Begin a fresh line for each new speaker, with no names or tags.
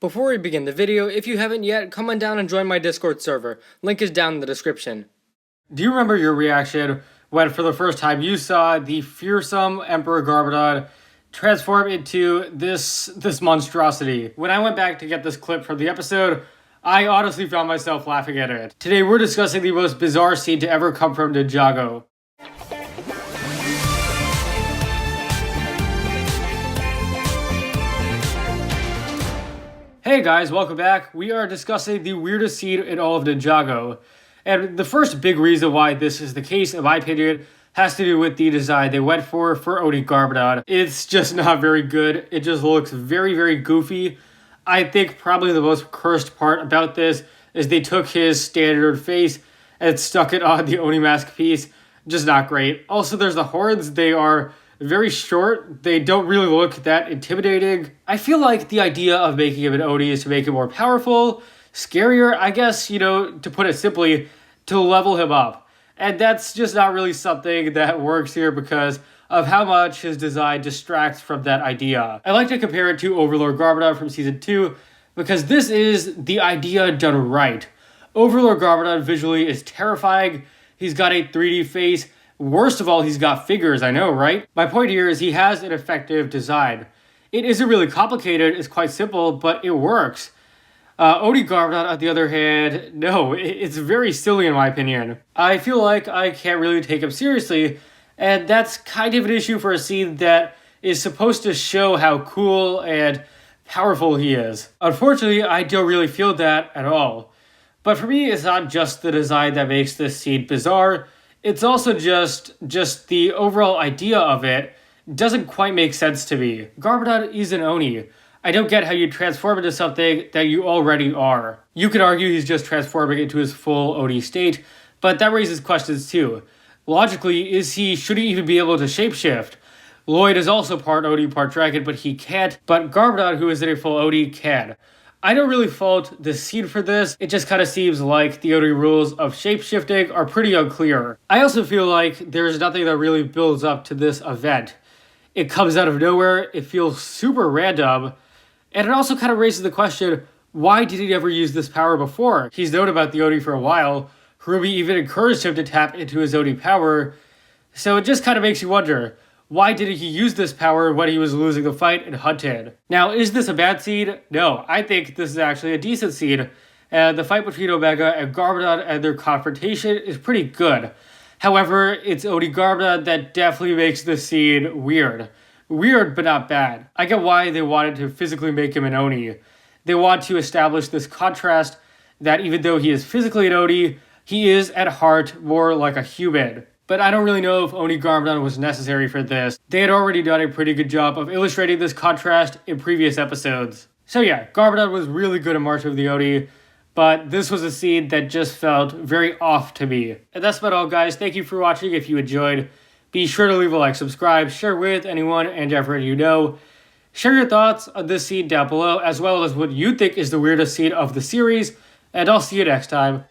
Before we begin the video, if you haven't yet, come on down and join my Discord server. Link is down in the description. Do you remember your reaction when for the first time you saw the fearsome Emperor Garmadon transform into this monstrosity? When I went back to get this clip from the episode, I honestly found myself laughing at it. Today we're discussing the most bizarre scene to ever come from Ninjago. Hey guys, welcome back. We are discussing the weirdest scene in all of Ninjago. And the first big reason why this is the case, in my opinion, has to do with the design they went for Emperor Garmadon. It's just not very good. It just looks very, very goofy. I think probably the most cursed part about this is they took his standard face and stuck it on the Oni mask piece. Just not great. Also, there's the horns. They are very short. They don't really look that intimidating. I feel like the idea of making him an Oni is to make him more powerful, scarier, I guess, to put it simply, to level him up. And that's just not really something that works here because of how much his design distracts from that idea. I like to compare it to Overlord Garmadon from Season 2 because this is the idea done right. Overlord Garmadon visually is terrifying. He's got a 3D face. Worst of all, he's got figures, I know, right? My point here is he has an effective design. It isn't really complicated, it's quite simple, but it works. Oni Garmadon, on the other hand, no, it's very silly in my opinion. I feel like I can't really take him seriously, and that's kind of an issue for a scene that is supposed to show how cool and powerful he is. Unfortunately, I don't really feel that at all. But for me, it's not just the design that makes this scene bizarre. It's also just the overall idea of it doesn't quite make sense to me. Garmadon is an Oni. I don't get how you transform into something that you already are. You could argue he's just transforming into his full Oni state, but that raises questions too. Logically, should he even be able to shapeshift? Lloyd is also part Oni, part dragon, but he can't. But Garmadon, who is in a full Oni, can. I don't really fault the scene for this, it just kind of seems like the Oni rules of shapeshifting are pretty unclear. I also feel like there's nothing that really builds up to this event. It comes out of nowhere, it feels super random, and it also kind of raises the question, why did he never use this power before? He's known about the Oni for a while, Ruby even encouraged him to tap into his Oni power, so it just kind of makes you wonder, why didn't he use this power when he was losing the fight in Hunted? Now, is this a bad scene? No, I think this is actually a decent scene. The fight between Omega and Garmadon and their confrontation is pretty good. However, it's Oni Garmadon that definitely makes this scene weird. Weird, but not bad. I get why they wanted to physically make him an Oni. They want to establish this contrast that even though he is physically an Oni, he is at heart more like a human. But I don't really know if Oni Garmadon was necessary for this. They had already done a pretty good job of illustrating this contrast in previous episodes. So yeah, Garmadon was really good at March of the Oni, but this was a scene that just felt very off to me. And that's about all, guys. Thank you for watching. If you enjoyed, be sure to leave a like, subscribe, share with anyone and everyone you know. Share your thoughts on this scene down below, as well as what you think is the weirdest scene of the series, and I'll see you next time.